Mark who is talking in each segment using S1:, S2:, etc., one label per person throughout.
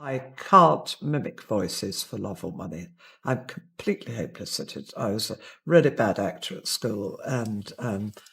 S1: I can't mimic voices for love or money. I'm completely hopeless at it. I was a really bad actor at school, and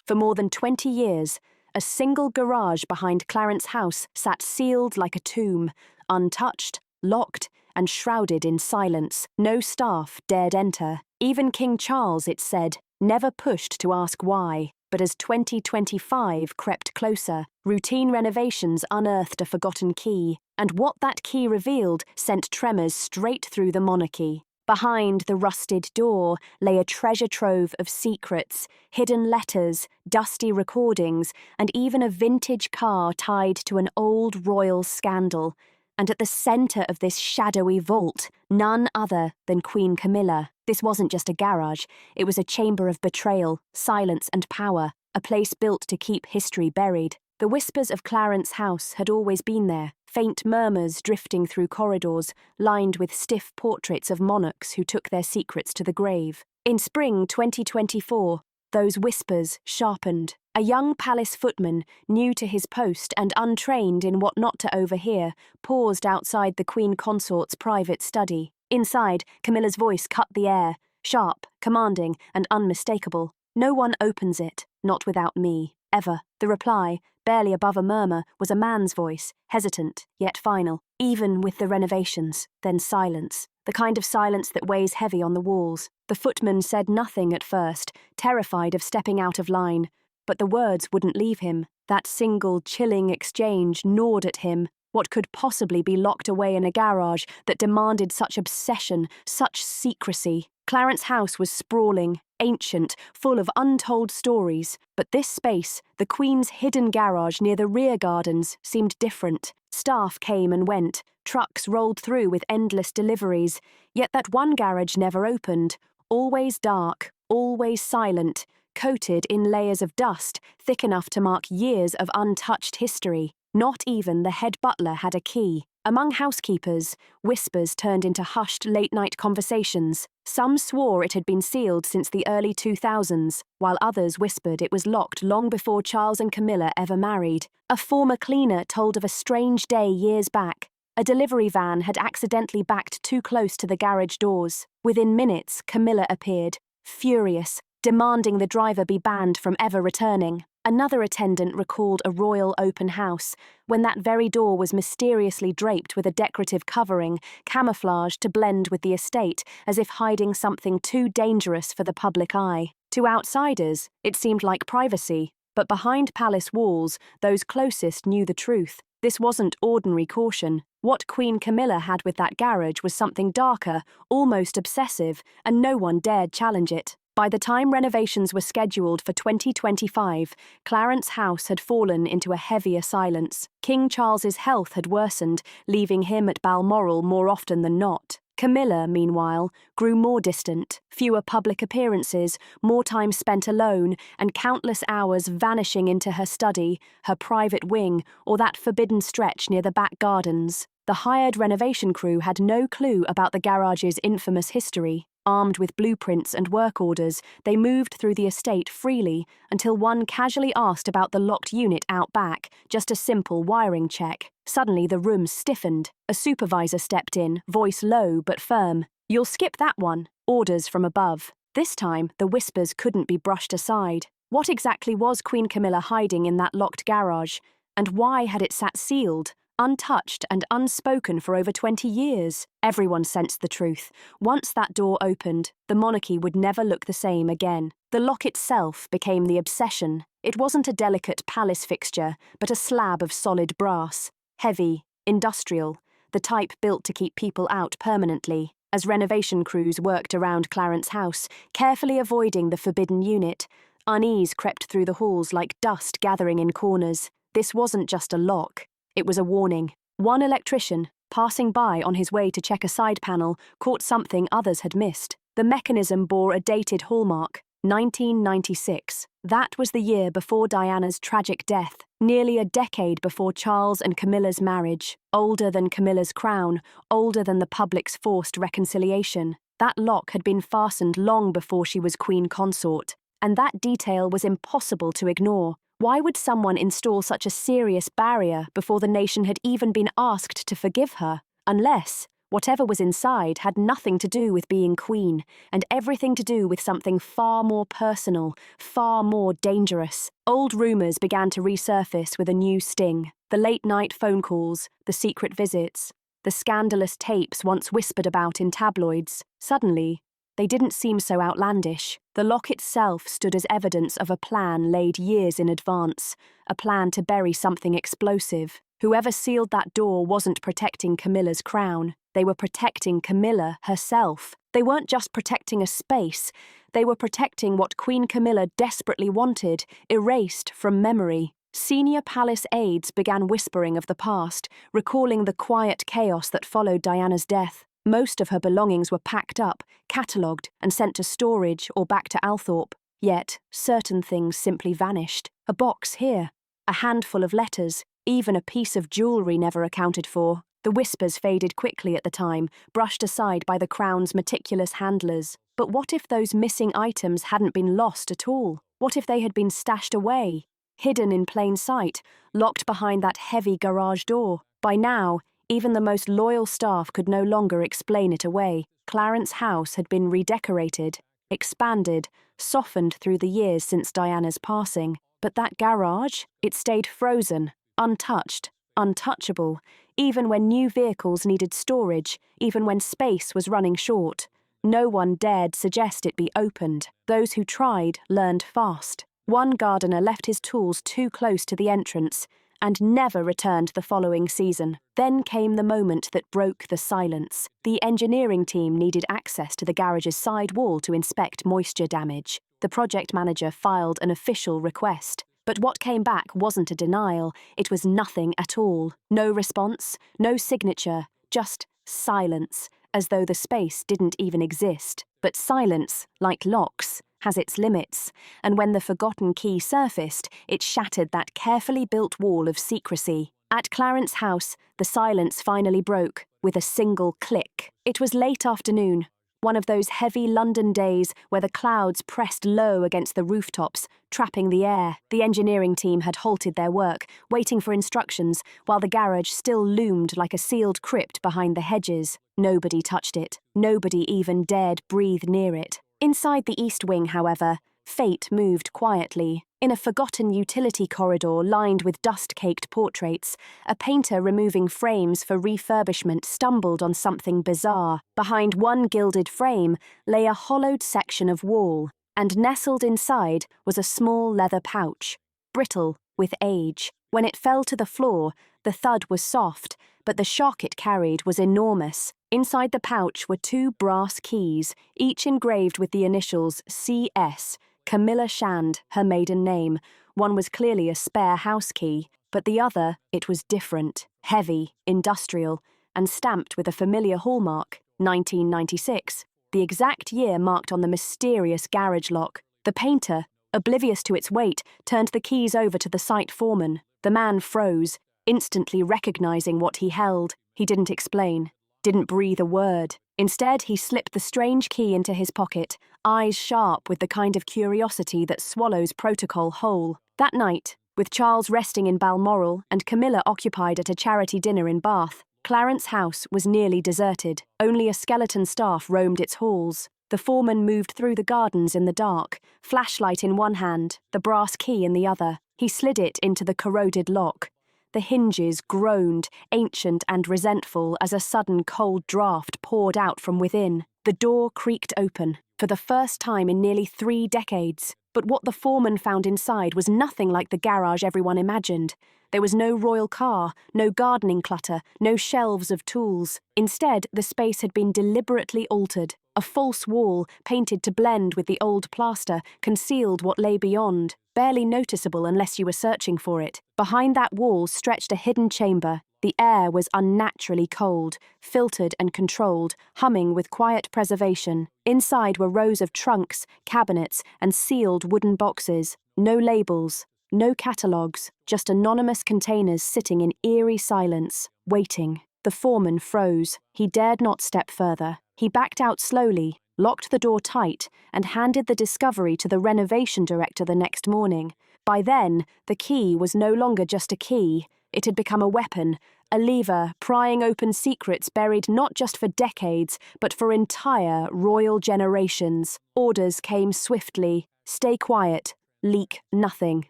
S2: For more than 20 years, a single garage behind Clarence House sat sealed like a tomb, untouched, locked, and shrouded in silence. No staff dared enter. Even King Charles, it said, never pushed to ask why. But as 2025 crept closer, routine renovations unearthed a forgotten key, and what that key revealed sent tremors straight through the monarchy. Behind the rusted door lay a treasure trove of secrets, hidden letters, dusty recordings, and even a vintage car tied to an old royal scandal. And at the centre of this shadowy vault, none other than Queen Camilla. This wasn't just a garage, it was a chamber of betrayal, silence and power, a place built to keep history buried. The whispers of Clarence House had always been there, faint murmurs drifting through corridors, lined with stiff portraits of monarchs who took their secrets to the grave. In spring 2024, those whispers sharpened. A young palace footman, new to his post and untrained in what not to overhear, paused outside the Queen Consort's private study. Inside, Camilla's voice cut the air, sharp, commanding, and unmistakable. "No one opens it, not without me, ever." The reply, barely above a murmur, was a man's voice, hesitant, yet final. "Even with the renovations." Then silence, the kind of silence that weighs heavy on the walls. The footman said nothing at first, terrified of stepping out of line. But the words wouldn't leave him. That single, chilling exchange gnawed at him. What could possibly be locked away in a garage that demanded such obsession, such secrecy? Clarence House was sprawling, ancient, full of untold stories. But this space, the Queen's hidden garage near the rear gardens, seemed different. Staff came and went. Trucks rolled through with endless deliveries. Yet that one garage never opened. Always dark, always silent, coated in layers of dust, thick enough to mark years of untouched history. Not even the head butler had a key. Among housekeepers, whispers turned into hushed late-night conversations. Some swore it had been sealed since the early 2000s, while others whispered it was locked long before Charles and Camilla ever married. A former cleaner told of a strange day years back. A delivery van had accidentally backed too close to the garage doors. Within minutes, Camilla appeared, furious, demanding the driver be banned from ever returning. Another attendant recalled a royal open house, when that very door was mysteriously draped with a decorative covering, camouflaged to blend with the estate, as if hiding something too dangerous for the public eye. To outsiders, it seemed like privacy, but behind palace walls, those closest knew the truth. This wasn't ordinary caution. What Queen Camilla had with that garage was something darker, almost obsessive, and no one dared challenge it. By the time renovations were scheduled for 2025, Clarence House had fallen into a heavier silence. King Charles's health had worsened, leaving him at Balmoral more often than not. Camilla, meanwhile, grew more distant, fewer public appearances, more time spent alone, and countless hours vanishing into her study, her private wing, or that forbidden stretch near the back gardens. The hired renovation crew had no clue about the garage's infamous history. Armed with blueprints and work orders, they moved through the estate freely until one casually asked about the locked unit out back, just a simple wiring check. Suddenly the room stiffened. A supervisor stepped in, voice low but firm. "You'll skip that one." Orders from above. This time, the whispers couldn't be brushed aside. What exactly was Queen Camilla hiding in that locked garage? And why had it sat sealed, untouched and unspoken for over 20 years? Everyone sensed the truth. Once that door opened, the monarchy would never look the same again. The lock itself became the obsession. It wasn't a delicate palace fixture, but a slab of solid brass. Heavy, industrial, the type built to keep people out permanently. As renovation crews worked around Clarence House, carefully avoiding the forbidden unit, unease crept through the halls like dust gathering in corners. This wasn't just a lock. It was a warning. One electrician, passing by on his way to check a side panel, caught something others had missed. The mechanism bore a dated hallmark, 1996. That was the year before Diana's tragic death, nearly a decade before Charles and Camilla's marriage. Older than Camilla's crown, older than the public's forced reconciliation. That lock had been fastened long before she was Queen Consort, and that detail was impossible to ignore. Why would someone install such a serious barrier before the nation had even been asked to forgive her? Unless whatever was inside had nothing to do with being queen, and everything to do with something far more personal, far more dangerous. Old rumours began to resurface with a new sting. The late-night phone calls, the secret visits, the scandalous tapes once whispered about in tabloids. Suddenly, they didn't seem so outlandish. The lock itself stood as evidence of a plan laid years in advance, a plan to bury something explosive. Whoever sealed that door wasn't protecting Camilla's crown. They were protecting Camilla herself. They weren't just protecting a space. They were protecting what Queen Camilla desperately wanted, erased from memory. Senior palace aides began whispering of the past, recalling the quiet chaos that followed Diana's death. Most of her belongings were packed up, catalogued, and sent to storage or back to Althorpe. Yet, certain things simply vanished. A box here, a handful of letters, even a piece of jewellery never accounted for. The whispers faded quickly at the time, brushed aside by the crown's meticulous handlers. But what if those missing items hadn't been lost at all? What if they had been stashed away, hidden in plain sight, locked behind that heavy garage door? By now, even the most loyal staff could no longer explain it away. Clarence House had been redecorated, expanded, softened through the years since Diana's passing. But that garage, it stayed frozen, untouched, untouchable, even when new vehicles needed storage, even when space was running short. No one dared suggest it be opened. Those who tried learned fast. One gardener left his tools too close to the entrance and never returned the following season. Then came the moment that broke the silence. The engineering team needed access to the garage's side wall to inspect moisture damage. The project manager filed an official request. But what came back wasn't a denial, it was nothing at all. No response, no signature, just silence, as though the space didn't even exist. But silence, like locks, has its limits, and when the forgotten key surfaced, it shattered that carefully built wall of secrecy. At Clarence House, the silence finally broke, with a single click. It was late afternoon, one of those heavy London days where the clouds pressed low against the rooftops, trapping the air. The engineering team had halted their work, waiting for instructions, while the garage still loomed like a sealed crypt behind the hedges. Nobody touched it. Nobody even dared breathe near it. Inside the east wing, however, fate moved quietly. In a forgotten utility corridor lined with dust-caked portraits, a painter removing frames for refurbishment stumbled on something bizarre. Behind one gilded frame lay a hollowed section of wall, and nestled inside was a small leather pouch, brittle with age. When it fell to the floor, the thud was soft, but the shock it carried was enormous. Inside the pouch were two brass keys, each engraved with the initials C.S., Camilla Shand, her maiden name. One was clearly a spare house key, but the other, it was different, heavy, industrial, and stamped with a familiar hallmark, 1996, the exact year marked on the mysterious garage lock. The painter, oblivious to its weight, turned the keys over to the site foreman. The man froze, instantly recognizing what he held. He didn't explain, didn't breathe a word. Instead, he slipped the strange key into his pocket, eyes sharp with the kind of curiosity that swallows protocol whole. That night, with Charles resting in Balmoral and Camilla occupied at a charity dinner in Bath, Clarence House was nearly deserted. Only a skeleton staff roamed its halls. The foreman moved through the gardens in the dark, flashlight in one hand, the brass key in the other. He slid it into the corroded lock. The hinges groaned, ancient and resentful, as a sudden cold draught poured out from within. The door creaked open, for the first time in nearly 3 decades. But what the foreman found inside was nothing like the garage everyone imagined. There was no royal car, no gardening clutter, no shelves of tools. Instead, the space had been deliberately altered. A false wall, painted to blend with the old plaster, concealed what lay beyond, barely noticeable unless you were searching for it. Behind that wall stretched a hidden chamber. The air was unnaturally cold, filtered and controlled, humming with quiet preservation. Inside were rows of trunks, cabinets, and sealed wooden boxes. No labels, no catalogues, just anonymous containers sitting in eerie silence, waiting. The foreman froze. He dared not step further. He backed out slowly, locked the door tight, and handed the discovery to the renovation director the next morning. By then, the key was no longer just a key. It had become a weapon, a lever prying open secrets buried not just for decades, but for entire royal generations. Orders came swiftly: stay quiet, leak nothing.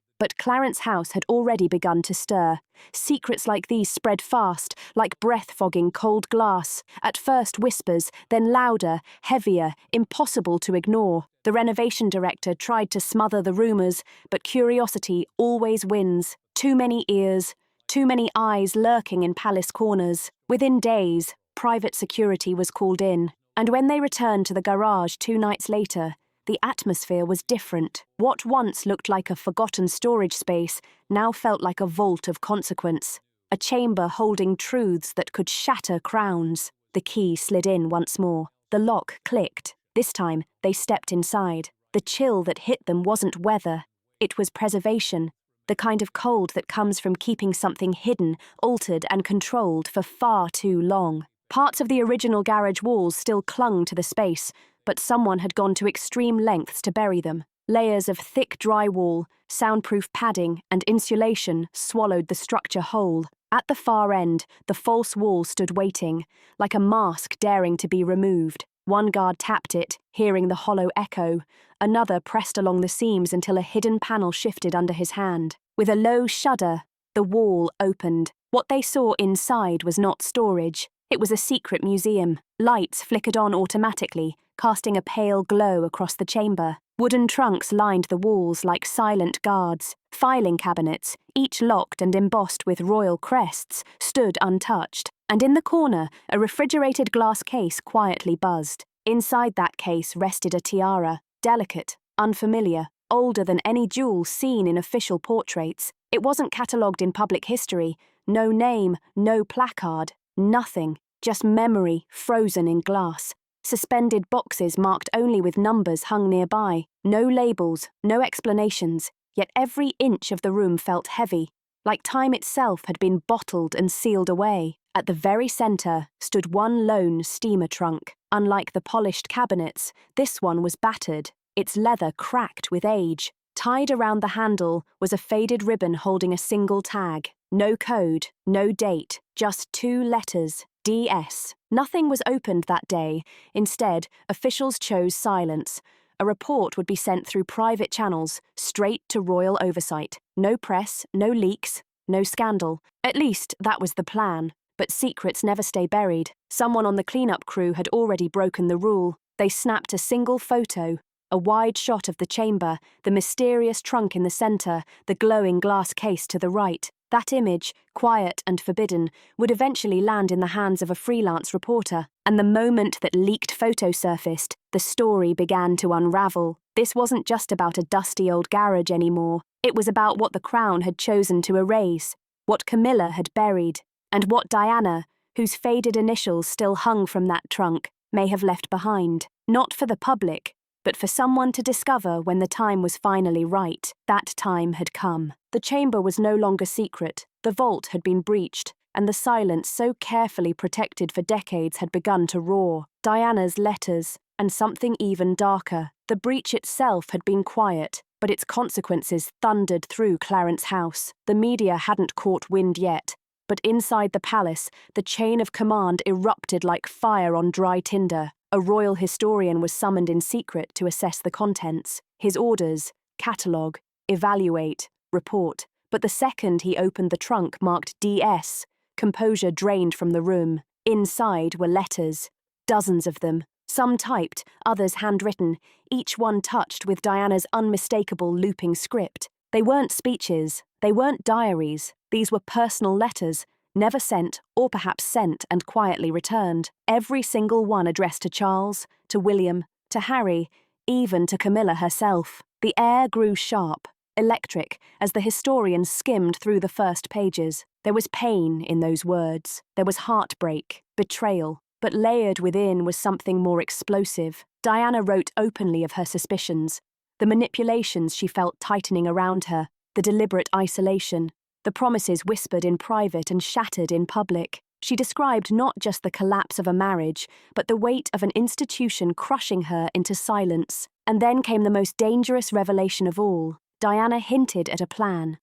S2: But Clarence House had already begun to stir. Secrets like these spread fast, like breath-fogging cold glass. At first whispers, then louder, heavier, impossible to ignore. The renovation director tried to smother the rumours, but curiosity always wins. Too many ears, too many eyes lurking in palace corners. Within days, private security was called in. And when they returned to the garage 2 nights later, the atmosphere was different. What once looked like a forgotten storage space now felt like a vault of consequence. A chamber holding truths that could shatter crowns. The key slid in once more. The lock clicked. This time, they stepped inside. The chill that hit them wasn't weather. It was preservation. The kind of cold that comes from keeping something hidden, altered and controlled for far too long. Parts of the original garage walls still clung to the space, but someone had gone to extreme lengths to bury them. Layers of thick drywall, soundproof padding, and insulation swallowed the structure whole. At the far end, the false wall stood waiting, like a mask daring to be removed. One guard tapped it, hearing the hollow echo. Another pressed along the seams until a hidden panel shifted under his hand. With a low shudder, the wall opened. What they saw inside was not storage. It was a secret museum. Lights flickered on automatically, casting a pale glow across the chamber. Wooden trunks lined the walls like silent guards. Filing cabinets, each locked and embossed with royal crests, stood untouched. And in the corner, a refrigerated glass case quietly buzzed. Inside that case rested a tiara, delicate, unfamiliar, older than any jewel seen in official portraits. It wasn't catalogued in public history. No name, no placard, nothing. Just memory frozen in glass. Suspended boxes marked only with numbers hung nearby. No labels, no explanations, yet every inch of the room felt heavy, like time itself had been bottled and sealed away. At the very centre stood one lone steamer trunk. Unlike the polished cabinets, this one was battered, its leather cracked with age. Tied around the handle was a faded ribbon holding a single tag. No code, no date, just 2 letters. DS. Nothing was opened that day. Instead, officials chose silence. A report would be sent through private channels, straight to royal oversight. No press, no leaks, no scandal. At least, that was the plan. But secrets never stay buried. Someone on the cleanup crew had already broken the rule. They snapped a single photo, a wide shot of the chamber, the mysterious trunk in the centre, the glowing glass case to the right. That image, quiet and forbidden, would eventually land in the hands of a freelance reporter, and the moment that leaked photo surfaced, the story began to unravel. This wasn't just about a dusty old garage anymore. It was about what the Crown had chosen to erase, what Camilla had buried, and what Diana, whose faded initials still hung from that trunk, may have left behind. Not for the public, but for someone to discover when the time was finally right. That time had come. The chamber was no longer secret. The vault had been breached, and the silence so carefully protected for decades had begun to roar. Diana's letters, and something even darker. The breach itself had been quiet, but its consequences thundered through Clarence House. The media hadn't caught wind yet, but inside the palace, the chain of command erupted like fire on dry tinder. A royal historian was summoned in secret to assess the contents. His orders: catalogue, evaluate, report. But the second he opened the trunk marked DS, composure drained from the room. Inside were letters, dozens of them, some typed, others handwritten, each one touched with Diana's unmistakable looping script. They weren't speeches, they weren't diaries, these were personal letters, never sent, or perhaps sent and quietly returned. Every single one addressed to Charles, to William, to Harry, even to Camilla herself. The air grew sharp, electric, as the historian skimmed through the first pages. There was pain in those words. There was heartbreak, betrayal. But layered within was something more explosive. Diana wrote openly of her suspicions, the manipulations she felt tightening around her, the deliberate isolation, the promises whispered in private and shattered in public. She described not just the collapse of a marriage, but the weight of an institution crushing her into silence. And then came the most dangerous revelation of all. Diana hinted at a plan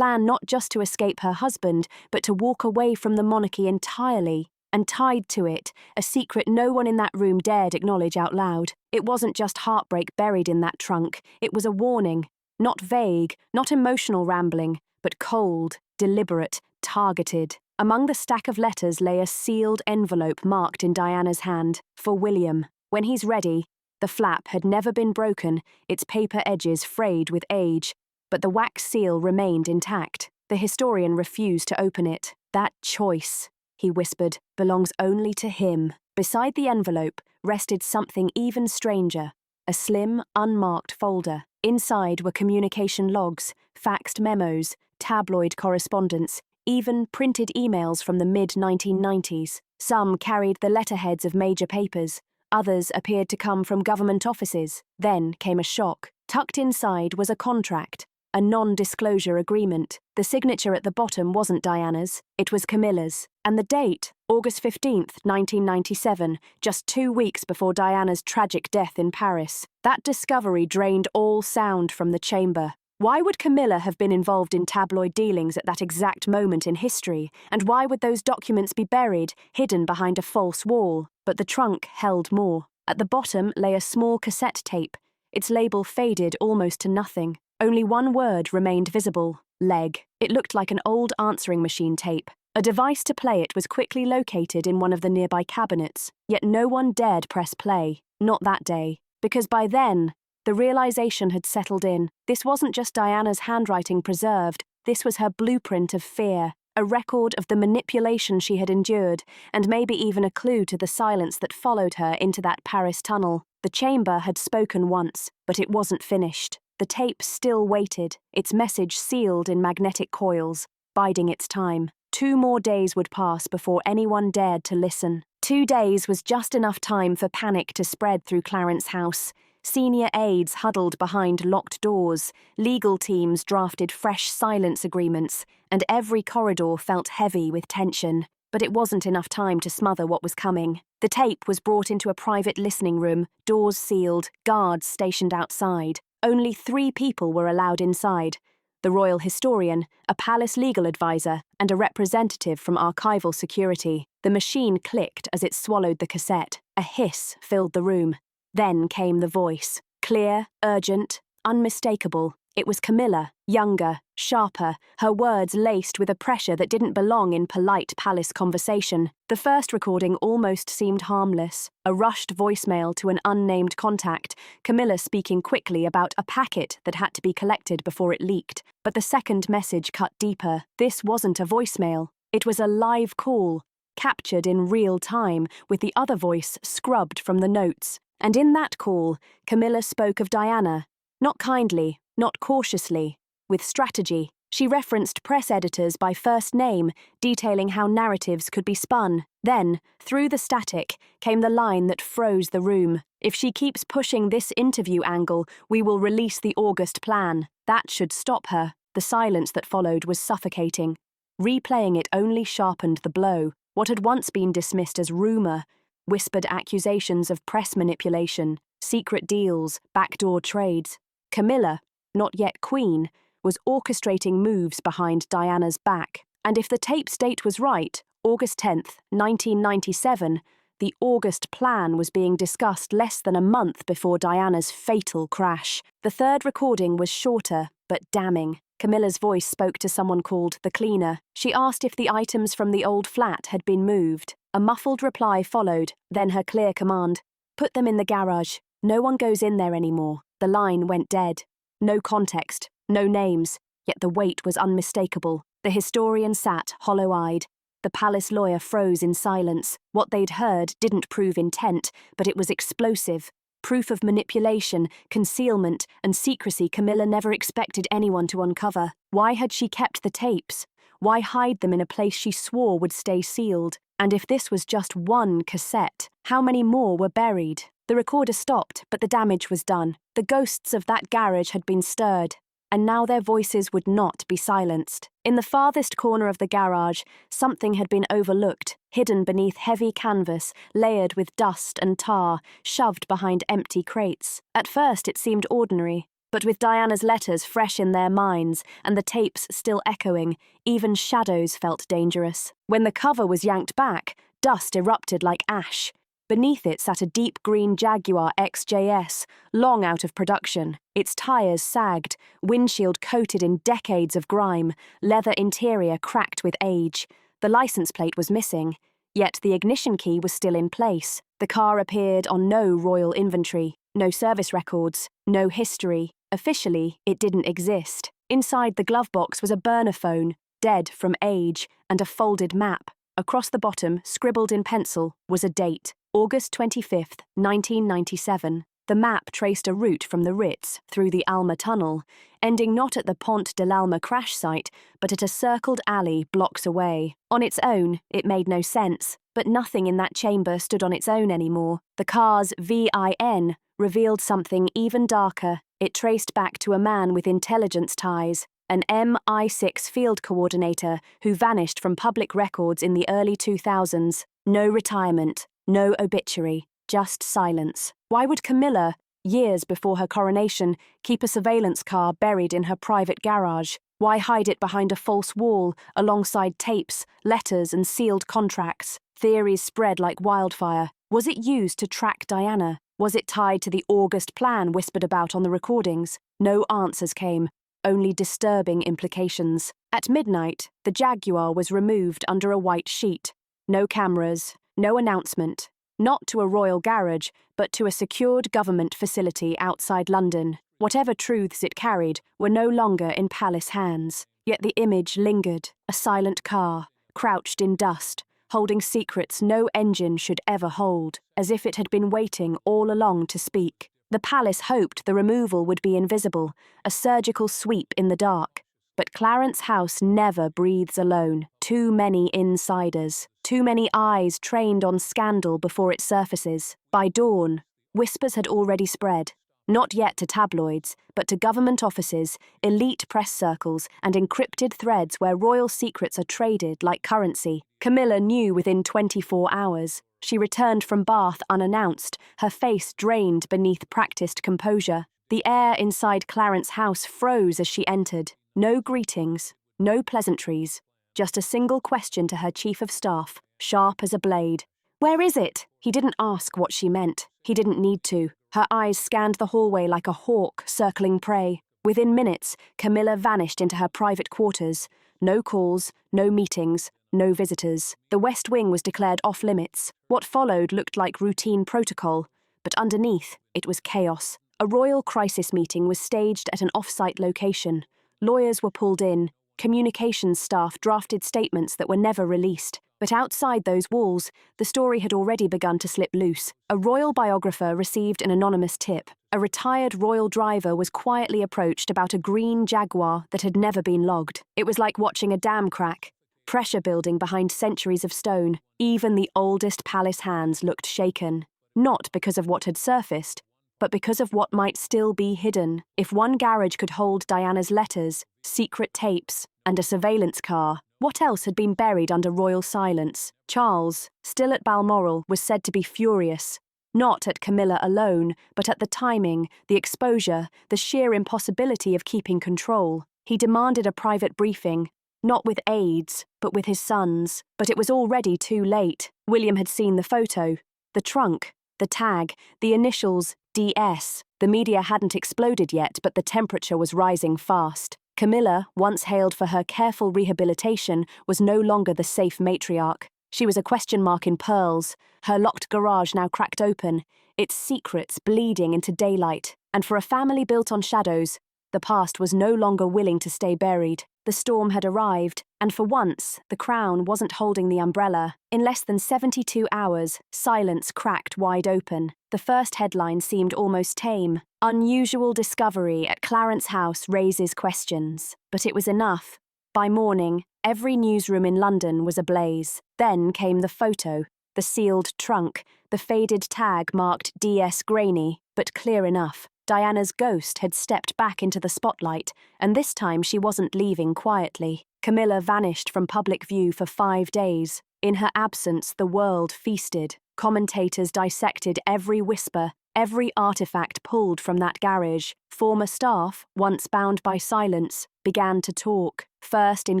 S2: not just to escape her husband, but to walk away from the monarchy entirely. And tied to it, a secret no one in that room dared acknowledge out loud. It wasn't just heartbreak buried in that trunk, it was a warning. Not vague, not emotional rambling, but cold, deliberate, targeted. Among the stack of letters lay a sealed envelope marked in Diana's hand, for William. When he's ready. The flap had never been broken, its paper edges frayed with age, but the wax seal remained intact. The historian refused to open it. That choice, he whispered, belongs only to him. Beside the envelope rested something even stranger, a slim, unmarked folder. Inside were communication logs, faxed memos, tabloid correspondence, even printed emails from the mid-1990s. Some carried the letterheads of major papers. Others appeared to come from government offices. Then came a shock. Tucked inside was a contract, a non-disclosure agreement. The signature at the bottom wasn't Diana's, it was Camilla's. And the date, August 15th, 1997, just 2 weeks before Diana's tragic death in Paris. That discovery drained all sound from the chamber. Why would Camilla have been involved in tabloid dealings at that exact moment in history? And why would those documents be buried, hidden behind a false wall? But the trunk held more. At the bottom lay a small cassette tape, its label faded almost to nothing. Only one word remained visible, leg. It looked like an old answering machine tape. A device to play it was quickly located in one of the nearby cabinets, yet no one dared press play. Not that day. Because by then, the realization had settled in. This wasn't just Diana's handwriting preserved, this was her blueprint of fear, a record of the manipulation she had endured, and maybe even a clue to the silence that followed her into that Paris tunnel. The chamber had spoken once, but it wasn't finished. The tape still waited, its message sealed in magnetic coils, biding its time. 2 more days would pass before anyone dared to listen. 2 days was just enough time for panic to spread through Clarence House. Senior aides huddled behind locked doors, legal teams drafted fresh silence agreements, and every corridor felt heavy with tension. But it wasn't enough time to smother what was coming. The tape was brought into a private listening room, doors sealed, guards stationed outside. Only 3 people were allowed inside: the royal historian, a palace legal advisor, and a representative from archival security. The machine clicked as it swallowed the cassette. A hiss filled the room. Then came the voice. Clear, urgent, unmistakable. It was Camilla, younger, sharper, her words laced with a pressure that didn't belong in polite palace conversation. The first recording almost seemed harmless. A rushed voicemail to an unnamed contact, Camilla speaking quickly about a packet that had to be collected before it leaked. But the second message cut deeper. This wasn't a voicemail. It was a live call, captured in real time, with the other voice scrubbed from the notes. And in that call, Camilla spoke of Diana, not kindly, not cautiously, with strategy. She referenced press editors by first name, detailing how narratives could be spun. Then, through the static, came the line that froze the room. If she keeps pushing this interview angle, we will release the August plan. That should stop her. The silence that followed was suffocating. Replaying it only sharpened the blow. What had once been dismissed as rumour, whispered accusations of press manipulation, secret deals, backdoor trades. Camilla, not yet queen, was orchestrating moves behind Diana's back. And if the tape's date was right, August 10th, 1997, the August plan was being discussed less than a month before Diana's fatal crash. The third recording was shorter, but damning. Camilla's voice spoke to someone called the cleaner. She asked if the items from the old flat had been moved. A muffled reply followed, then her clear command: "Put them in the garage. No one goes in there anymore." The line went dead. No context, no names, yet the weight was unmistakable. The historian sat, hollow-eyed. The palace lawyer froze in silence. What they'd heard didn't prove intent, but it was explosive. Proof of manipulation, concealment, and secrecy Camilla never expected anyone to uncover. Why had she kept the tapes? Why hide them in a place she swore would stay sealed? And if this was just one cassette, how many more were buried? The recorder stopped, but the damage was done. The ghosts of that garage had been stirred, and now their voices would not be silenced. In the farthest corner of the garage, something had been overlooked, hidden beneath heavy canvas, layered with dust and tar, shoved behind empty crates. At first it seemed ordinary. But with Diana's letters fresh in their minds and the tapes still echoing, even shadows felt dangerous. When the cover was yanked back, dust erupted like ash. Beneath it sat a deep green Jaguar XJS, long out of production. Its tyres sagged, windshield coated in decades of grime, leather interior cracked with age. The license plate was missing, yet the ignition key was still in place. The car appeared on no royal inventory, no service records, no history. Officially, it didn't exist. Inside the glove box was a burner phone, dead from age, and a folded map. Across the bottom, scribbled in pencil, was a date, August 25th, 1997. The map traced a route from the Ritz through the Alma Tunnel, ending not at the Pont de l'Alma crash site, but at a circled alley blocks away. On its own, it made no sense, but nothing in that chamber stood on its own anymore. The car's VIN revealed something even darker. It traced back to a man with intelligence ties, an MI6 field coordinator who vanished from public records in the early 2000s. No retirement, no obituary, just silence. Why would Camilla, years before her coronation, keep a surveillance car buried in her private garage? Why hide it behind a false wall, alongside tapes, letters, and sealed contracts? Theories spread like wildfire. Was it used to track Diana? Was it tied to the August plan whispered about on the recordings? No answers came, only disturbing implications. At midnight, the Jaguar was removed under a white sheet. No cameras, no announcement. Not to a royal garage, but to a secured government facility outside London. Whatever truths it carried were no longer in palace hands. Yet the image lingered, a silent car, crouched in dust, holding secrets no engine should ever hold, as if it had been waiting all along to speak. The palace hoped the removal would be invisible, a surgical sweep in the dark. But Clarence House never breathes alone. Too many insiders, too many eyes trained on scandal before it surfaces. By dawn, whispers had already spread, not yet to tabloids, but to government offices, elite press circles, and encrypted threads where royal secrets are traded like currency. Camilla knew within 24 hours. She returned from Bath unannounced, her face drained beneath practiced composure. The air inside Clarence House froze as she entered. No greetings, no pleasantries, just a single question to her chief of staff, sharp as a blade. "Where is it?" He didn't ask what she meant. He didn't need to. Her eyes scanned the hallway like a hawk circling prey. Within minutes, Camilla vanished into her private quarters. No calls, no meetings, no visitors. The West Wing was declared off-limits. What followed looked like routine protocol, but underneath, it was chaos. A royal crisis meeting was staged at an off-site location. Lawyers were pulled in, communications staff drafted statements that were never released. But outside those walls, the story had already begun to slip loose. A royal biographer received an anonymous tip. A retired royal driver was quietly approached about a green Jaguar that had never been logged. It was like watching a dam crack, pressure building behind centuries of stone. Even the oldest palace hands looked shaken, not because of what had surfaced, but because of what might still be hidden. If one garage could hold Diana's letters, secret tapes, and a surveillance car, what else had been buried under royal silence? Charles, still at Balmoral, was said to be furious. Not at Camilla alone, but at the timing, the exposure, the sheer impossibility of keeping control. He demanded a private briefing, not with aides, but with his sons. But it was already too late. William had seen the photo, the trunk, the tag, the initials DS. The media hadn't exploded yet, but the temperature was rising fast. Camilla, once hailed for her careful rehabilitation, was no longer the safe matriarch. She was a question mark in pearls, her locked garage now cracked open, its secrets bleeding into daylight. And for a family built on shadows, the past was no longer willing to stay buried. The storm had arrived, and for once, the crown wasn't holding the umbrella. In less than 72 hours, silence cracked wide open. The first headline seemed almost tame. Unusual discovery at Clarence House raises questions. But it was enough. By morning, every newsroom in London was ablaze. Then came the photo, the sealed trunk, the faded tag marked DS Grainy, but clear enough. Diana's ghost had stepped back into the spotlight, and this time she wasn't leaving quietly. Camilla vanished from public view for 5 days. In her absence, the world feasted. Commentators dissected every whisper, Every artifact pulled from that garage, former staff, once bound by silence, began to talk, first in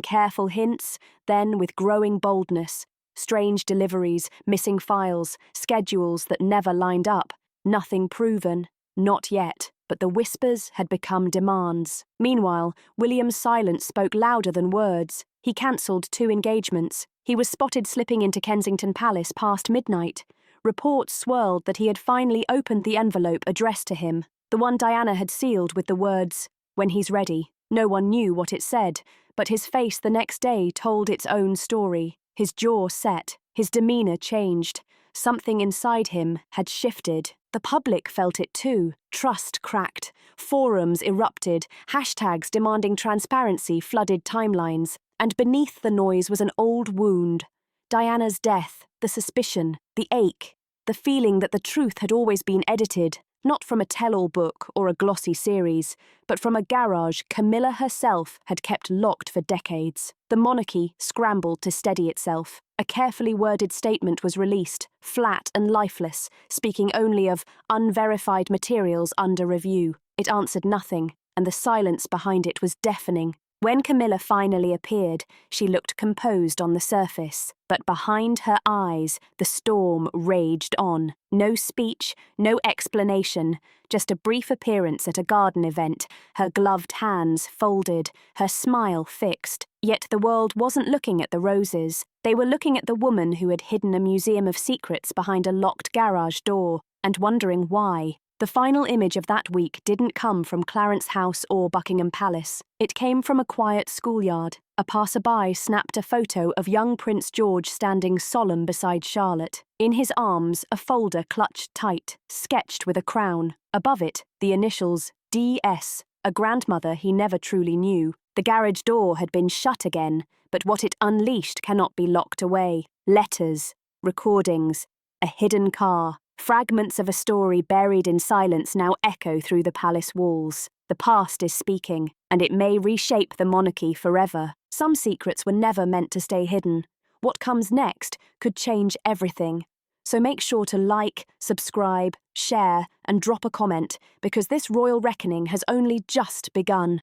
S2: careful hints, then with growing boldness. Strange deliveries, missing files, schedules that never lined up, nothing proven, not yet, but the whispers had become demands. Meanwhile, William's silence spoke louder than words. He cancelled 2 engagements. He was spotted slipping into Kensington Palace past midnight. Reports swirled that he had finally opened the envelope addressed to him, the one Diana had sealed with the words, "When he's ready." No one knew what it said, but his face the next day told its own story. His jaw set, his demeanour changed. Something inside him had shifted. The public felt it too. Trust cracked. Forums erupted. Hashtags demanding transparency flooded timelines. And beneath the noise was an old wound. Diana's death, the suspicion, the ache, the feeling that the truth had always been edited, not from a tell-all book or a glossy series, but from a garage Camilla herself had kept locked for decades. The monarchy scrambled to steady itself. A carefully worded statement was released, flat and lifeless, speaking only of unverified materials under review. It answered nothing, and the silence behind it was deafening. When Camilla finally appeared, she looked composed on the surface, but behind her eyes, the storm raged on. No speech, no explanation, just a brief appearance at a garden event, her gloved hands folded, her smile fixed. Yet the world wasn't looking at the roses. They were looking at the woman who had hidden a museum of secrets behind a locked garage door, and wondering why. The final image of that week didn't come from Clarence House or Buckingham Palace. It came from a quiet schoolyard. A passerby snapped a photo of young Prince George standing solemn beside Charlotte. In his arms, a folder clutched tight, sketched with a crown. Above it, the initials D.S., a grandmother he never truly knew. The garage door had been shut again, but what it unleashed cannot be locked away. Letters, recordings, a hidden car. Fragments of a story buried in silence now echo through the palace walls. The past is speaking, and it may reshape the monarchy forever. Some secrets were never meant to stay hidden. What comes next could change everything. So make sure to like, subscribe, share, and drop a comment, because this royal reckoning has only just begun.